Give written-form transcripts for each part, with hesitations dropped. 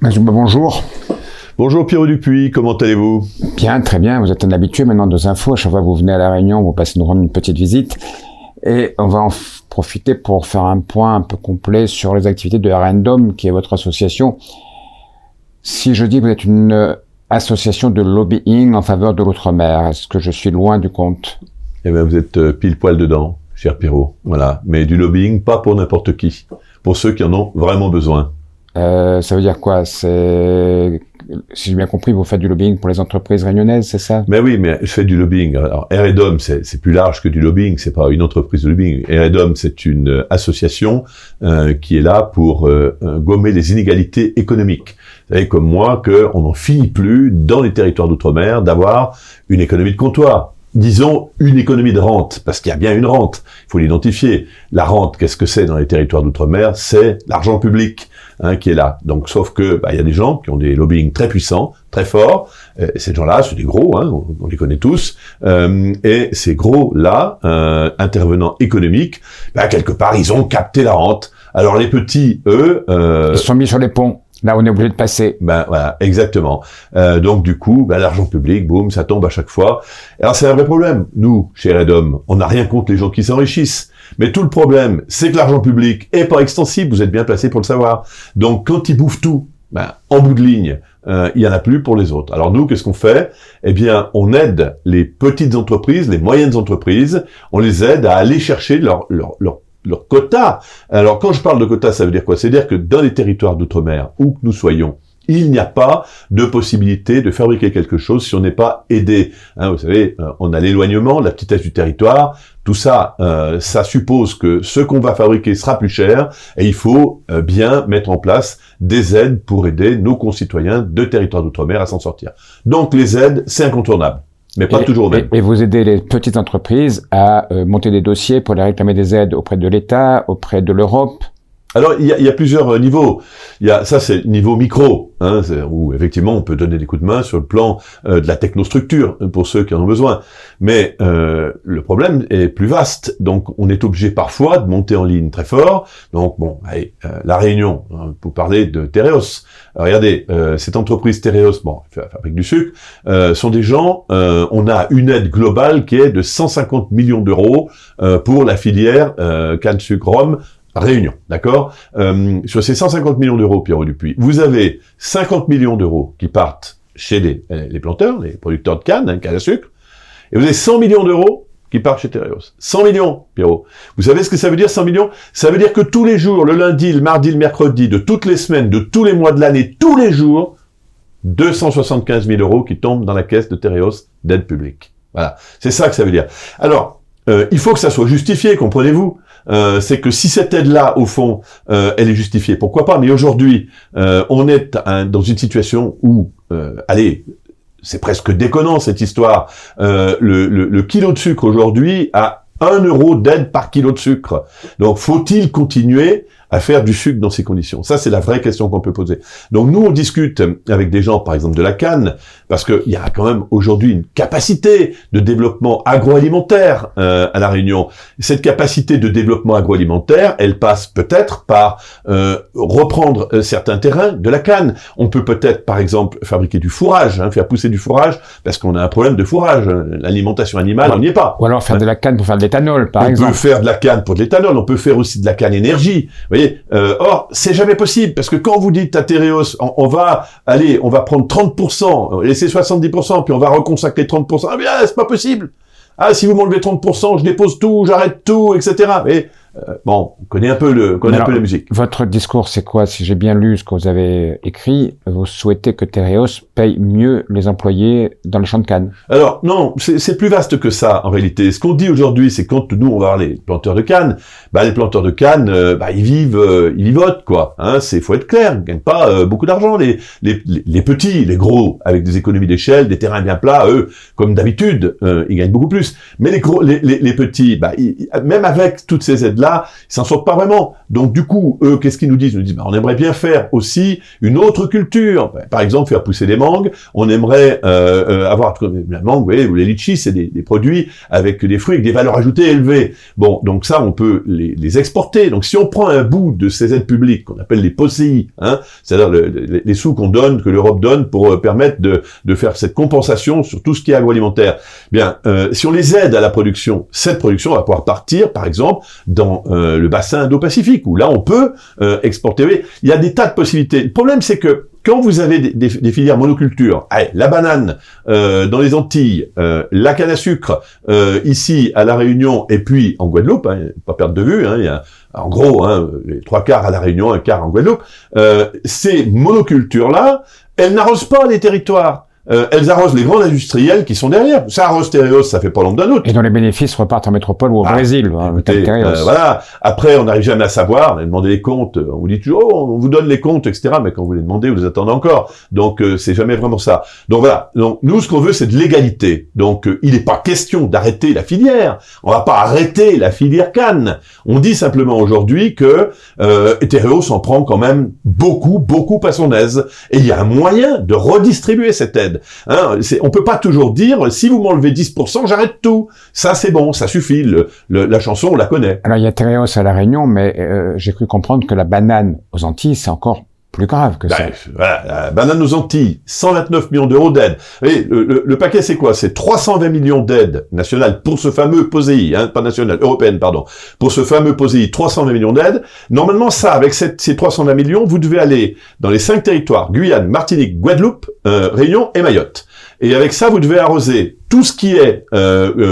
Bonjour. Bonjour Pierrot Dupuis, comment allez-vous? Bien, très bien. Vous êtes un habitué maintenant de Infos. À chaque fois que vous venez à La Réunion, vous passez nous rendre une petite visite. Et on va en profiter pour faire un point un peu complet sur les activités de RNDOM, qui est votre association. Si je dis que vous êtes une association de lobbying en faveur de l'outre-mer, est-ce que je suis loin du compte? Eh bien, vous êtes pile poil dedans, cher Pierrot. Voilà. Mais du lobbying, pas pour n'importe qui. Pour ceux qui en ont vraiment besoin. Ça veut dire quoi? Si j'ai bien compris, vous faites du lobbying pour les entreprises réunionnaises, c'est ça? Mais oui, mais je fais du lobbying. Alors, RNDOM, c'est plus large que du lobbying. C'est pas une entreprise de lobbying. RNDOM, c'est une association qui est là pour gommer les inégalités économiques. Vous savez, comme moi, qu'on n'en finit plus dans les territoires d'outre-mer d'avoir une économie de comptoir. Disons une économie de rente, parce qu'il y a bien une rente, il faut l'identifier. La rente, qu'est-ce que c'est dans les territoires d'outre-mer? C'est l'argent public qui est là. Donc, sauf que il y a des gens qui ont des lobbying très puissants, très forts. Ces gens-là, c'est des gros, on les connaît tous. Et ces gros-là, intervenants économiques, quelque part, ils ont capté la rente. Alors les petits, eux... Ils se sont mis sur les ponts. Là, on est obligé de passer. Voilà, exactement. Donc, du coup, l'argent public, boum, ça tombe à chaque fois. Alors, c'est un vrai problème. Nous, chez RNDOM, on n'a rien contre les gens qui s'enrichissent. Mais tout le problème, c'est que l'argent public est pas extensible. Vous êtes bien placé pour le savoir. Donc, quand ils bouffent tout, en bout de ligne, il y en a plus pour les autres. Alors, nous, qu'est-ce qu'on fait? Eh bien, on aide les petites entreprises, les moyennes entreprises. On les aide à aller chercher leur quota. Alors, quand je parle de quota, ça veut dire quoi? C'est-à-dire que dans les territoires d'outre-mer, où que nous soyons, il n'y a pas de possibilité de fabriquer quelque chose si on n'est pas aidé. Vous savez, on a l'éloignement, la petitesse du territoire, tout ça, ça suppose que ce qu'on va fabriquer sera plus cher, et il faut bien mettre en place des aides pour aider nos concitoyens de territoires d'outre-mer à s'en sortir. Donc les aides, c'est incontournable. Mais pas toujours au même. Et vous aidez les petites entreprises à monter des dossiers pour les réclamer des aides auprès de l'État, auprès de l'Europe? Alors, il y a plusieurs niveaux. Ça, c'est le niveau micro, où effectivement on peut donner des coups de main sur le plan de la technostructure pour ceux qui en ont besoin. Mais le problème est plus vaste. Donc, on est obligé parfois de monter en ligne très fort. Donc, La Réunion, pour parler de Tereos. Regardez, cette entreprise Tereos, fabrique du sucre, sont des gens. On a une aide globale qui est de 150 millions d'euros pour la filière canne sucre rhum. Réunion, d'accord? Sur ces 150 millions d'euros, Pierrot Dupuis, vous avez 50 millions d'euros qui partent chez les planteurs, les producteurs de canne à sucre, et vous avez 100 millions d'euros qui partent chez Tereos. 100 millions, Pierrot. Vous savez ce que ça veut dire, 100 millions? Ça veut dire que tous les jours, le lundi, le mardi, le mercredi, de toutes les semaines, de tous les mois de l'année, tous les jours, 275 000 euros qui tombent dans la caisse de Tereos d'aide publique. Voilà. C'est ça que ça veut dire. Alors, il faut que ça soit justifié, comprenez-vous? C'est que si cette aide-là, au fond, elle est justifiée, pourquoi pas? Mais aujourd'hui, on est dans une situation où, c'est presque déconnant cette histoire. Le kilo de sucre aujourd'hui a 1 euro d'aide par kilo de sucre. Donc, faut-il continuer à faire du sucre dans ces conditions? Ça, c'est la vraie question qu'on peut poser. Donc, nous, on discute avec des gens, par exemple, de la canne, parce qu'il y a quand même aujourd'hui une capacité de développement agroalimentaire à La Réunion. Cette capacité de développement agroalimentaire, elle passe peut-être par reprendre certains terrains de la canne. On peut peut-être, par exemple, fabriquer du fourrage, faire pousser du fourrage, parce qu'on a un problème de fourrage. L'alimentation animale, on n'y est pas. Ou alors faire de la canne pour faire de l'éthanol, par exemple. On peut faire de la canne pour de l'éthanol, on peut faire aussi de la canne énergie. Vous voyez, or, c'est jamais possible, parce que quand vous dites à Tereos, on va prendre 30%, laisser 70%, puis on va reconsacrer 30%, c'est pas possible. Si vous m'enlevez 30%, je dépose tout, j'arrête tout, etc. Mais, on connaît un peu la musique. Votre discours, c'est quoi? Si j'ai bien lu ce que vous avez écrit, vous souhaitez que Tereos paye mieux les employés dans les champs de canne. Alors, non, c'est plus vaste que ça, en réalité. Ce qu'on dit aujourd'hui, c'est que quand nous, on va voir les planteurs de canne, les planteurs de canne, ils vivotent, quoi. Faut être clair, ils gagnent pas beaucoup d'argent. Les petits, les gros, avec des économies d'échelle, des terrains bien plats, eux, comme d'habitude, ils gagnent beaucoup plus. Mais les petits, même avec toutes ces aides aides-là, ils s'en sortent pas vraiment. Donc du coup, eux, qu'est-ce qu'ils nous disent? Ils nous disent, on aimerait bien faire aussi une autre culture. Par exemple, faire pousser des mangues. On aimerait avoir la mangue, vous voyez, ou les litchis, c'est des produits avec des fruits avec des valeurs ajoutées élevées. Bon, donc ça, on peut les exporter. Donc si on prend un bout de ces aides publiques qu'on appelle les POSEI, c'est-à-dire les sous qu'on donne, que l'Europe donne pour permettre de faire cette compensation sur tout ce qui est agroalimentaire, bien, si on les aide à la production, cette production va pouvoir partir, par exemple, dans le bassin Indo-Pacifique, où là, on peut exporter. Oui, il y a des tas de possibilités. Le problème, c'est que quand vous avez des filières monoculture, la banane dans les Antilles, la canne à sucre ici à La Réunion et puis en Guadeloupe, pas perdre de vue, il y a en gros les 3/4 à La Réunion, 1/4 en Guadeloupe, ces monocultures-là, elles n'arrosent pas les territoires. Elles arrosent les grands industriels qui sont derrière. Ça arrose Tereos, ça fait pas l'ombre d'un autre. Et dont les bénéfices repartent en métropole ou au Brésil. Voilà. Après, on n'arrive jamais à savoir. On a demandé les comptes. On vous dit toujours, on vous donne les comptes, etc. Mais quand vous les demandez, vous les attendez encore. Donc, c'est jamais vraiment ça. Donc voilà. Donc, nous, ce qu'on veut, c'est de l'égalité. Donc, il n'est pas question d'arrêter la filière. On va pas arrêter la filière canne. On dit simplement aujourd'hui que Tereos en prend quand même beaucoup à son aise. Et il y a un moyen de redistribuer cette aide. On peut pas toujours dire si vous m'enlevez 10%, j'arrête tout. Ça c'est bon, ça suffit. La chanson on la connaît. Alors il y a Tereos à La Réunion, mais j'ai cru comprendre que la banane aux Antilles c'est encore plus grave que ça. Voilà, la banane aux Antilles, 129 millions d'euros d'aide. Et le paquet c'est quoi? C'est 320 millions d'aides nationales pour ce fameux POSEI, pas national, européenne pardon. Pour ce fameux POSEI, 320 millions d'aides. Normalement ça, avec ces 320 millions, vous devez aller dans les 5 territoires, Guyane, Martinique, Guadeloupe, Réunion et Mayotte. Et avec ça, vous devez arroser tout ce qui est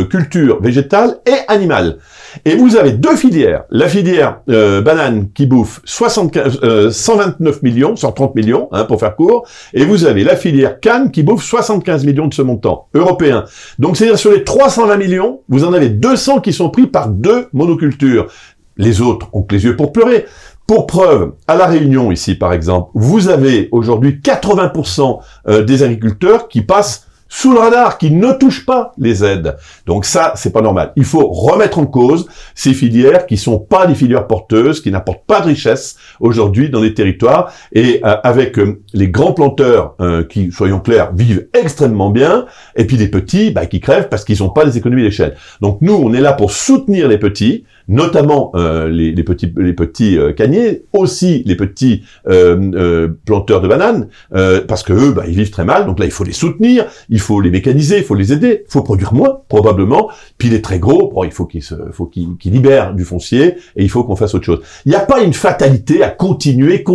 culture végétale et animale. Et vous avez deux filières. La filière banane qui bouffe 129 millions, 130 millions, pour faire court. Et vous avez la filière canne qui bouffe 75 millions de ce montant européen. Donc, c'est-à-dire sur les 320 millions, vous en avez 200 qui sont pris par deux monocultures. Les autres ont que les yeux pour pleurer. Pour preuve, à La Réunion, ici, par exemple, vous avez aujourd'hui 80% des agriculteurs qui passent sous le radar, qui ne touchent pas les aides. Donc ça, c'est pas normal. Il faut remettre en cause ces filières qui sont pas des filières porteuses, qui n'apportent pas de richesse aujourd'hui dans les territoires, et avec les grands planteurs qui, soyons clairs, vivent extrêmement bien, et puis les petits qui crèvent parce qu'ils n'ont pas les économies d'échelle. Donc nous, on est là pour soutenir les petits, notamment les petits canniers, aussi les petits planteurs de bananes, parce que eux, ils vivent très mal. Donc là, il faut les soutenir, il faut les mécaniser, il faut les aider, il faut produire moins probablement. Puis les très gros, il faut qu'ils libèrent du foncier et il faut qu'on fasse autre chose. Il n'y a pas une fatalité à continuer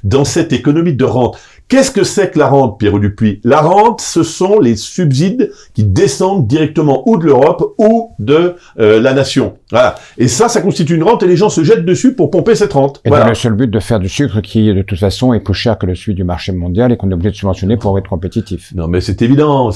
dans cette économie de rente. Qu'est-ce que c'est que la rente, Pierrot Dupuis? La rente, ce sont les subsides qui descendent directement ou de l'Europe ou de la nation. Voilà. Et ça constitue une rente et les gens se jettent dessus pour pomper cette rente. Et dans le seul but de faire du sucre qui, de toute façon, est plus cher que le celui du marché mondial et qu'on est obligé de subventionner pour être compétitif. Non, mais c'est évident.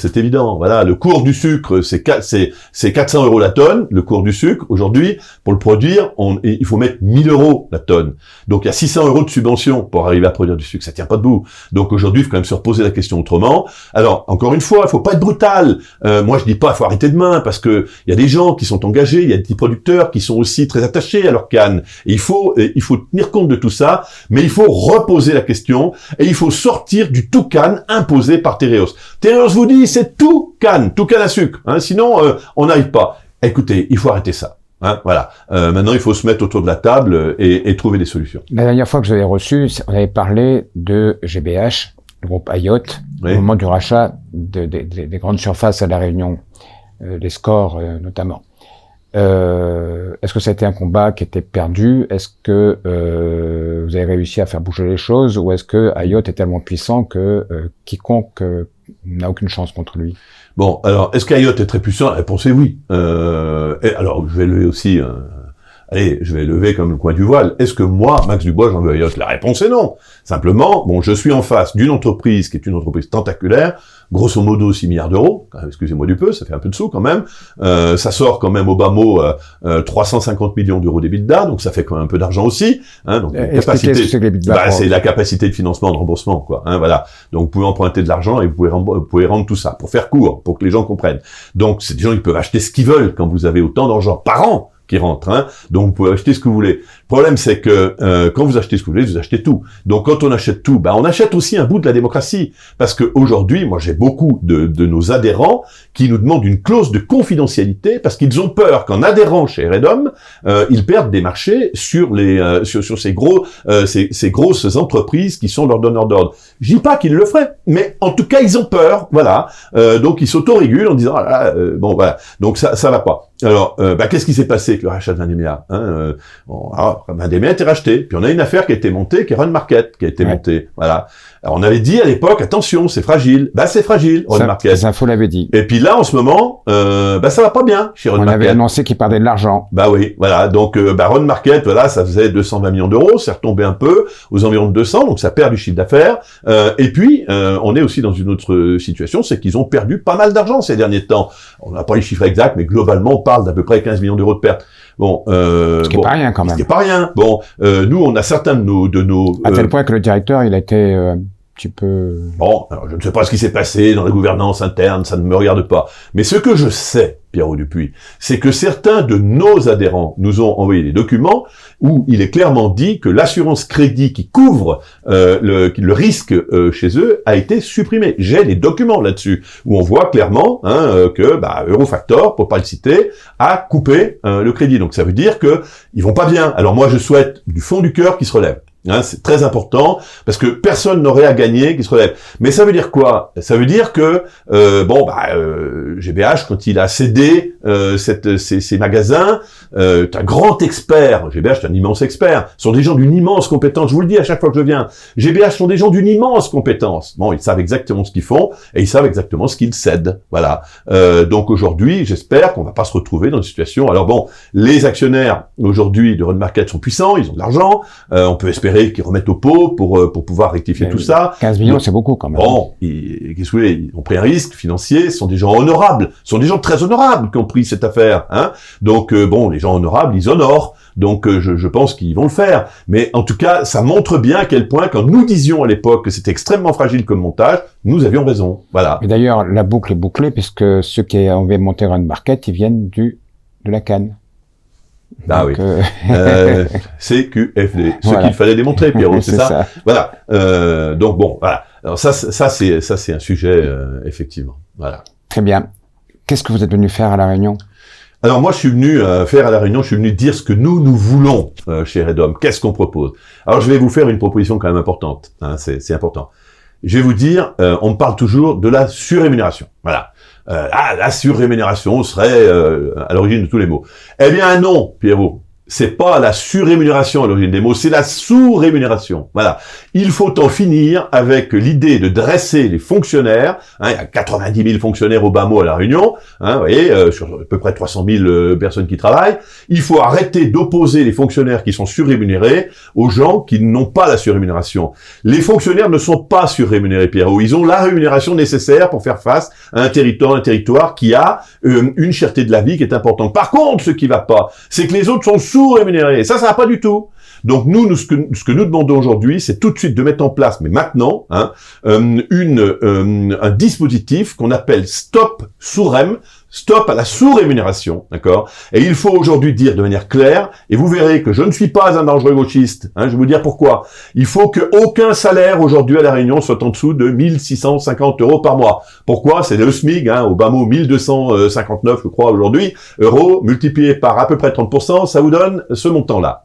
Voilà. Le cours du sucre, c'est 400 € la tonne, le cours du sucre. Aujourd'hui, pour le produire, il faut mettre 1000 € la tonne. Donc, il y a 600 € de subvention pour arriver à produire du sucre. Ça tient pas debout. Donc aujourd'hui, il faut quand même se reposer la question autrement. Alors, encore une fois, il faut pas être brutal. Moi, je dis pas, il faut arrêter demain, parce que il y a des gens qui sont engagés, il y a des petits producteurs qui sont aussi très attachés à leur canne. Et il faut tenir compte de tout ça, mais il faut reposer la question, et il faut sortir du tout canne imposé par Tereos. Tereos vous dit, c'est tout canne à sucre. Sinon, on n'arrive pas. Écoutez, il faut arrêter ça. Voilà. Maintenant, il faut se mettre autour de la table et trouver des solutions. La dernière fois que je vous avais reçu, on avait parlé de GBH, le groupe Ayotte, au moment du rachat des grandes surfaces à La Réunion, les scores notamment. Est-ce que ça a été un combat qui était perdu? Est-ce que vous avez réussi à faire bouger les choses, ou est-ce que Ayotte est tellement puissant que quiconque n'a aucune chance contre lui? Bon, alors, est-ce qu'Ayotte est très puissant? La réponse est oui. Alors, je vais lever aussi... je vais lever comme le coin du voile. Est-ce que moi, Max Dubois, j'en veux à Ayotte? La réponse est non. Simplement, je suis en face d'une entreprise qui est une entreprise tentaculaire, grosso modo 6 milliards d'euros, excusez-moi du peu, ça fait un peu de sous quand même. Ça sort quand même au bas mot 350 millions d'euros d'EBITDA, donc ça fait quand même un peu d'argent aussi. Donc capacité, c'est la capacité de financement, de remboursement, quoi. Voilà. Donc vous pouvez emprunter de l'argent et vous pouvez rendre tout ça, pour faire court, pour que les gens comprennent. Donc c'est des gens qui peuvent acheter ce qu'ils veulent quand vous avez autant d'argent par an qui rentre, hein. Donc vous pouvez acheter ce que vous voulez. Le problème, c'est que quand vous achetez ce que vous voulez, vous achetez tout. Donc quand on achète tout, on achète aussi un bout de la démocratie. Parce que aujourd'hui, moi j'ai beaucoup de nos adhérents qui nous demandent une clause de confidentialité parce qu'ils ont peur qu'en adhérant chez Eredom, ils perdent des marchés sur les sur ces grosses entreprises qui sont leurs donneurs d'ordre. Je dis pas qu'ils le feraient, mais en tout cas ils ont peur, voilà. Donc ils s'autorégulent en disant bon voilà. Donc ça va pas. Alors, qu'est-ce qui s'est passé avec le rachat de 20 milliards, hein 20 milliards a été racheté. Puis on a une affaire qui a été montée, qui est Run Market, qui a été montée. Voilà. Alors on avait dit à l'époque, attention, c'est fragile. C'est fragile, Run Market. Les infos l'avaient dit. Et puis là, en ce moment, ça va pas bien chez Run Market. On avait annoncé qu'ils perdaient de l'argent. Oui, voilà. Donc, Run Market, voilà, ça faisait 220 millions d'euros, c'est retombé un peu aux environs de 200, donc ça perd du chiffre d'affaires. Et puis, on est aussi dans une autre situation, c'est qu'ils ont perdu pas mal d'argent ces derniers temps. On n'a pas les chiffres exacts, mais globalement, on parle d'à peu près 15 millions d'euros de pertes. Bon, ce qui est pas rien quand même. Ce qui est pas rien. Bon, nous, on a certains de nos à tel point que le directeur, il a été un petit peu. Bon, alors je ne sais pas ce qui s'est passé dans la gouvernance interne, ça ne me regarde pas. Mais ce que je sais, Pierrot Dupuis, c'est que certains de nos adhérents nous ont envoyé des documents où il est clairement dit que l'assurance crédit qui couvre le risque chez eux a été supprimée. J'ai des documents là-dessus où on voit clairement que Eurofactor, pour pas le citer, a coupé le crédit. Donc ça veut dire que ils vont pas bien. Alors moi je souhaite du fond du cœur qu'ils se relèvent. C'est très important parce que personne n'aurait à gagner qui se relève. Mais ça veut dire quoi? Ça veut dire que GBH, quand il a cédé ces magasins, est un grand expert. GBH est un immense expert. Ce sont des gens d'une immense compétence. Je vous le dis à chaque fois que je viens. GBH sont des gens d'une immense compétence. Bon, ils savent exactement ce qu'ils font et ils savent exactement ce qu'ils cèdent. Voilà. Donc aujourd'hui, j'espère qu'on va pas se retrouver dans une situation. Alors bon, les actionnaires aujourd'hui de Run Market sont puissants, ils ont de l'argent. On peut espérer qu'ils remettent au pot pour pouvoir rectifier tout ça. 15 millions, c'est beaucoup quand même. Bon, qu'est-ce que vous voulez, ils ont pris un risque financier, ce sont des gens honorables, ce sont des gens très honorables qui ont pris cette affaire, hein. Donc les gens honorables, ils honorent. Donc je pense qu'ils vont le faire. Mais en tout cas, ça montre bien à quel point, quand nous disions à l'époque que c'était extrêmement fragile comme montage, nous avions raison. Voilà. Et d'ailleurs, la boucle est bouclée puisque ceux qui avaient monté Run Market, ils viennent de la Cannes. Oui. CQFD. Ce qu'il fallait démontrer, Pierrot, c'est ça. Voilà. Donc bon, voilà. Alors ça c'est un sujet effectivement. Voilà. Très bien. Qu'est-ce que vous êtes venu faire à La Réunion? Alors moi, je suis venu faire à La Réunion, je suis venu dire ce que nous voulons chez Eredom. Qu'est-ce qu'on propose? Alors je vais vous faire une proposition quand même importante. Hein, c'est important. Je vais vous dire, on me parle toujours de la surrémunération. Voilà. La surrémunération serait à l'origine de tous les maux. Eh bien non, Pierrot. C'est pas la surrémunération à l'origine des mots, c'est la sous-rémunération. Voilà. Il faut en finir avec l'idée de dresser les fonctionnaires. Il y a 90 000 fonctionnaires au bas mot à La Réunion. Vous voyez, sur à peu près 300 000 personnes qui travaillent. Il faut arrêter d'opposer les fonctionnaires qui sont surrémunérés aux gens qui n'ont pas la surrémunération. Les fonctionnaires ne sont pas surrémunérés, Pierrot. Ils ont la rémunération nécessaire pour faire face à un territoire qui a une cherté de la vie qui est importante. Par contre, ce qui va pas, c'est que les autres sont sous-rémunérés. Et ça va pas du tout. Donc nous ce que nous demandons aujourd'hui, c'est tout de suite de mettre en place, mais maintenant, un dispositif qu'on appelle Stop Sous-Rem, Stop à la sous-rémunération, d'accord? Et il faut aujourd'hui dire de manière claire, et vous verrez que je ne suis pas un dangereux gauchiste, je vais vous dire pourquoi. Il faut que aucun salaire aujourd'hui à La Réunion soit en dessous de 1650 € par mois. Pourquoi? C'est le SMIC, au bas mot 1259, je crois, aujourd'hui, euros, multiplié par à peu près 30%, ça vous donne ce montant-là,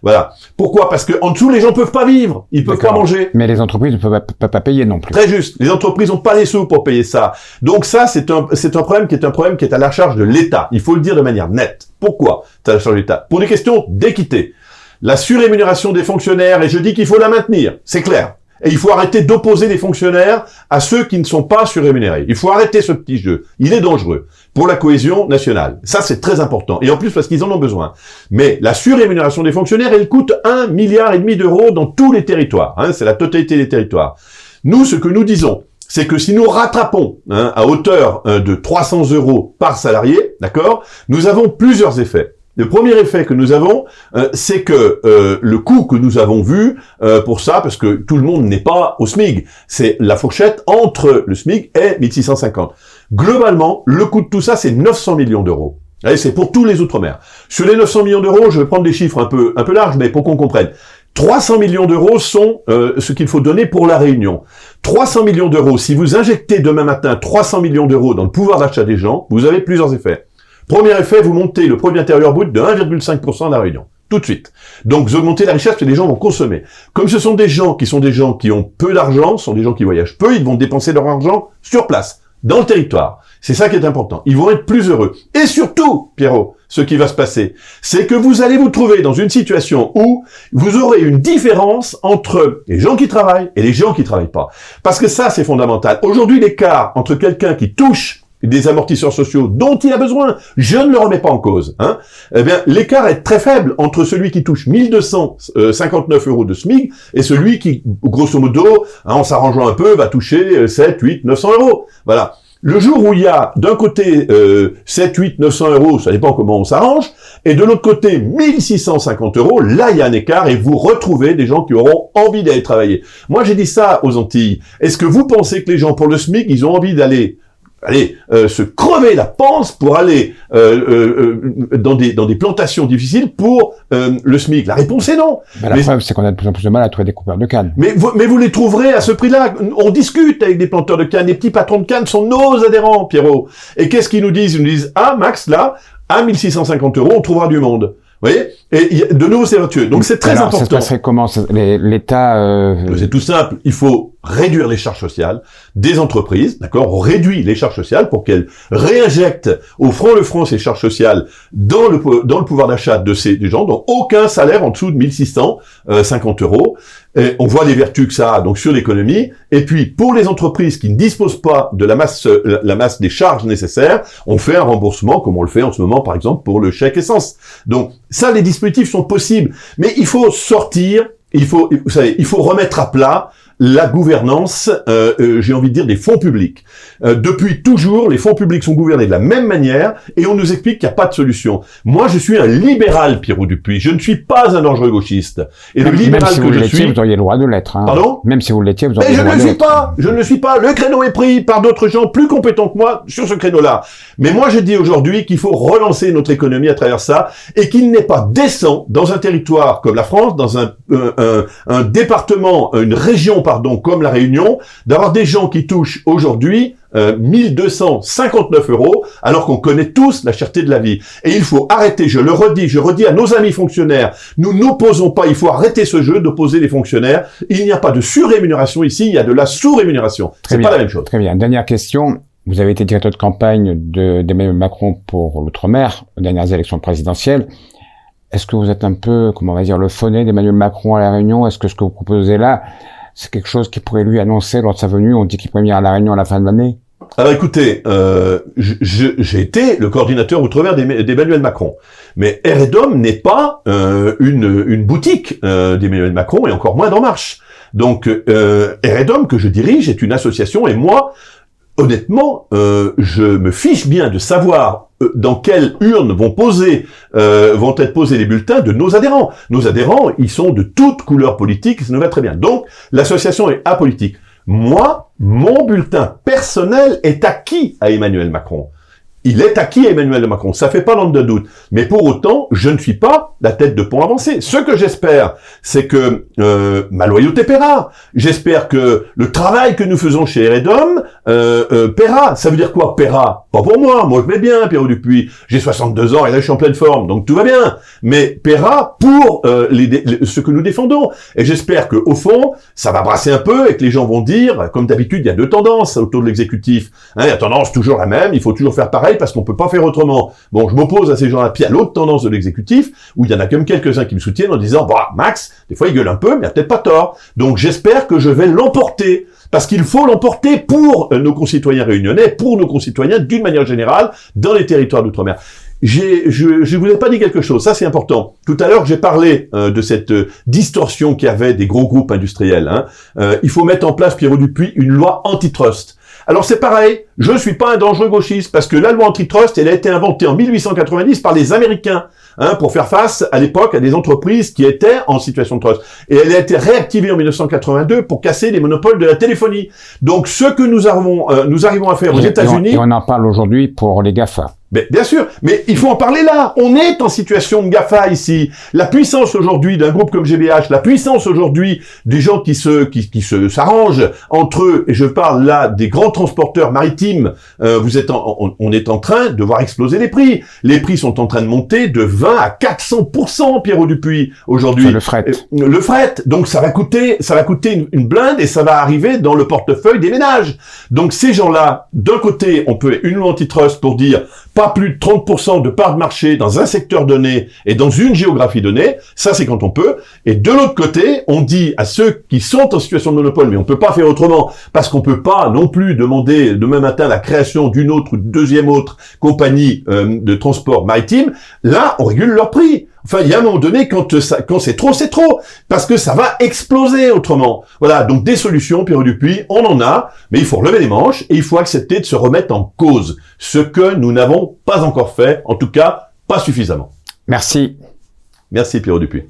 Voilà. Pourquoi? Parce que en dessous, les gens peuvent pas vivre, ils peuvent pas manger. Mais les entreprises ne peuvent pas payer non plus. Très juste. Les entreprises n'ont pas les sous pour payer ça. Donc ça, c'est un problème qui est à la charge de l'État. Il faut le dire de manière nette. Pourquoi c'est à la charge de l'État? Pour des questions d'équité. La surrémunération des fonctionnaires, et je dis qu'il faut la maintenir, c'est clair. Et il faut arrêter d'opposer les fonctionnaires à ceux qui ne sont pas surrémunérés. Il faut arrêter ce petit jeu. Il est dangereux pour la cohésion nationale. Ça, c'est très important. Et en plus, parce qu'ils en ont besoin. Mais la surrémunération des fonctionnaires, elle coûte 1,5 milliard d'euros dans tous les territoires. C'est la totalité des territoires. Nous, ce que nous disons, c'est que si nous rattrapons à hauteur de 300 € par salarié, d'accord, nous avons plusieurs effets. Le premier effet que nous avons, c'est que le coût que nous avons vu pour ça, parce que tout le monde n'est pas au SMIC, c'est la fourchette entre le SMIC et 1650. Globalement, le coût de tout ça, c'est 900 millions d'euros. Allez, c'est pour tous les Outre-mer. Sur les 900 millions d'euros, je vais prendre des chiffres un peu larges, mais pour qu'on comprenne. 300 millions d'euros sont ce qu'il faut donner pour la Réunion. 300 millions d'euros, si vous injectez demain matin 300 millions d'euros dans le pouvoir d'achat des gens, vous avez plusieurs effets. Premier effet, vous montez le produit intérieur brut de 1,5% à la Réunion. Tout de suite. Donc, vous augmentez la richesse parce que les gens vont consommer. Comme ce sont des gens qui ont peu d'argent, ce sont des gens qui voyagent peu, ils vont dépenser leur argent sur place, dans le territoire. C'est ça qui est important. Ils vont être plus heureux. Et surtout, Pierrot, ce qui va se passer, c'est que vous allez vous trouver dans une situation où vous aurez une différence entre les gens qui travaillent et les gens qui travaillent pas. Parce que ça, c'est fondamental. Aujourd'hui, l'écart entre quelqu'un qui touche des amortisseurs sociaux dont il a besoin, je ne le remets pas en cause, hein. Eh bien, l'écart est très faible entre celui qui touche 1259 euros de SMIC et celui qui, grosso modo, en s'arrangeant un peu, va toucher 7, 8, 900 euros. Voilà. Le jour où il y a d'un côté 7, 8, 900 euros, ça dépend comment on s'arrange, et de l'autre côté 1650 euros, là il y a un écart et vous retrouvez des gens qui auront envie d'aller travailler. Moi j'ai dit ça aux Antilles. Est-ce que vous pensez que les gens pour le SMIC, ils ont envie d'aller se crever la panse pour aller dans des plantations difficiles pour le SMIC? La réponse est non. Ben, la preuve, c'est qu'on a de plus en plus de mal à trouver des coupeurs de canne. Mais vous les trouverez à ce prix-là. On discute avec des planteurs de canne. Les petits patrons de canne sont nos adhérents, Pierrot. Et qu'est-ce qu'ils nous disent? Ils nous disent, ah, Max, là, à 1650 euros, on trouvera du monde. Vous voyez? Et de nouveau, c'est vertueux. Donc, c'est très important. Ça se passerait comment? L'État... C'est tout simple. Il faut réduire les charges sociales des entreprises, d'accord? On réduit les charges sociales pour qu'elles réinjectent au franc le franc ces charges sociales dans le pouvoir d'achat des gens, donc aucun salaire en dessous de 1650 euros. Et on voit les vertus que ça a donc sur l'économie. Et puis pour les entreprises qui ne disposent pas de la masse des charges nécessaires, on fait un remboursement comme on le fait en ce moment par exemple pour le chèque essence. Donc ça, les dispositifs sont possibles, mais il faut sortir. Il faut remettre à plat la gouvernance, j'ai envie de dire, des fonds publics. Depuis toujours, les fonds publics sont gouvernés de la même manière et on nous explique qu'il n'y a pas de solution. Moi, je suis un libéral, Pierrot Dupuis. Je ne suis pas un dangereux gauchiste. Et le libéral si que je suis... vous auriez le droit de l'être. Hein. Pardon? Même si vous l'étiez, vous auriez le droit de l'être. Mais je ne le suis pas. Je ne le suis pas. Le créneau est pris par d'autres gens plus compétents que moi sur ce créneau-là. Mais moi, je dis aujourd'hui qu'il faut relancer notre économie à travers ça et qu'il n'est pas décent dans un territoire comme la France, dans un département, une région, comme la Réunion, d'avoir des gens qui touchent aujourd'hui 1259 euros, alors qu'on connaît tous la cherté de la vie. Et il faut arrêter, je redis à nos amis fonctionnaires, nous n'opposons pas, il faut arrêter ce jeu d'opposer les fonctionnaires. Il n'y a pas de surrémunération ici, il y a de la sous-rémunération. C'est pas la même chose. Très bien. Dernière question. Vous avez été directeur de campagne d'Emmanuel Macron pour l'Outre-mer aux dernières élections présidentielles. Est-ce que vous êtes un peu, comment on va dire, le fauné d'Emmanuel Macron à la Réunion? Est-ce que ce que vous proposez là, c'est quelque chose qu'il pourrait lui annoncer lors de sa venue? On dit qu'il pourrait venir à la Réunion à la fin de l'année. Alors écoutez, j'ai été le coordinateur outre-mer d'Emmanuel Macron. Mais R&Dom n'est pas une boutique d'Emmanuel Macron et encore moins d'En Marche. Donc R&Dom que je dirige est une association et moi, honnêtement, je me fiche bien de savoir dans quelle urne vont être posés les bulletins de nos adhérents. Nos adhérents, ils sont de toutes couleurs politiques, ça nous va très bien. Donc, l'association est apolitique. Moi, mon bulletin personnel est acquis à Emmanuel Macron. Il est acquis à Emmanuel Macron, ça fait pas l'ombre de doute. Mais pour autant, je ne suis pas la tête de pont avancée. Ce que j'espère, c'est que ma loyauté paiera. J'espère que le travail que nous faisons chez R&Dom paiera. Ça veut dire quoi, paiera? Pas pour moi, je vais bien, Pierrot Dupuis. J'ai 62 ans et là je suis en pleine forme, donc tout va bien. Mais paiera pour ce que nous défendons. Et j'espère que au fond, ça va brasser un peu et que les gens vont dire, comme d'habitude, il y a deux tendances autour de l'exécutif. Hein, la tendance toujours la même, il faut toujours faire pareil parce qu'on peut pas faire autrement. Bon, je m'oppose à ces gens-là. Puis à l'autre tendance de l'exécutif, où il y en a quand même quelques-uns qui me soutiennent en disant, bah, Max, des fois il gueule un peu, mais il a peut-être pas tort. Donc j'espère que je vais l'emporter. Parce qu'il faut l'emporter pour nos concitoyens réunionnais, pour nos concitoyens d'une manière générale, dans les territoires d'outre-mer. Je vous ai pas dit quelque chose, ça c'est important. Tout à l'heure, j'ai parlé de cette distorsion qu'il y avait des gros groupes industriels. Hein. Il faut mettre en place, Pierrot Dupuis, une loi antitrust. Alors c'est pareil, je ne suis pas un dangereux gauchiste, parce que la loi antitrust, elle a été inventée en 1890 par les Américains. pour faire face à l'époque à des entreprises qui étaient en situation de trust. Et elle a été réactivée en 1982 pour casser les monopoles de la téléphonie. Donc ce que nous arrivons à faire aux États-Unis, et on en parle aujourd'hui pour les GAFA. Mais bien sûr, mais il faut en parler là. On est en situation de GAFA ici. La puissance aujourd'hui d'un groupe comme GBH, la puissance aujourd'hui des gens qui s'arrangent entre eux, et je parle là des grands transporteurs maritimes, on est en train de voir exploser les prix. Les prix sont en train de monter de 20 à 400%, Pierrot Dupuis, aujourd'hui. Le fret. Le fret. Donc ça va coûter une blinde et ça va arriver dans le portefeuille des ménages. Donc ces gens-là, d'un côté, on peut une loi antitrust pour dire pas plus de 30% de part de marché dans un secteur donné et dans une géographie donnée, ça c'est quand on peut. Et de l'autre côté, on dit à ceux qui sont en situation de monopole, mais on peut pas faire autrement, parce qu'on peut pas non plus demander demain matin la création d'une autre ou deuxième autre compagnie de transport maritime, là on régule leur prix. Enfin, il y a un moment donné, quand c'est trop, parce que ça va exploser autrement. Voilà, donc des solutions, Pierrot Dupuis, on en a, mais il faut relever les manches et il faut accepter de se remettre en cause, ce que nous n'avons pas encore fait, en tout cas, pas suffisamment. Merci. Merci, Pierrot Dupuis.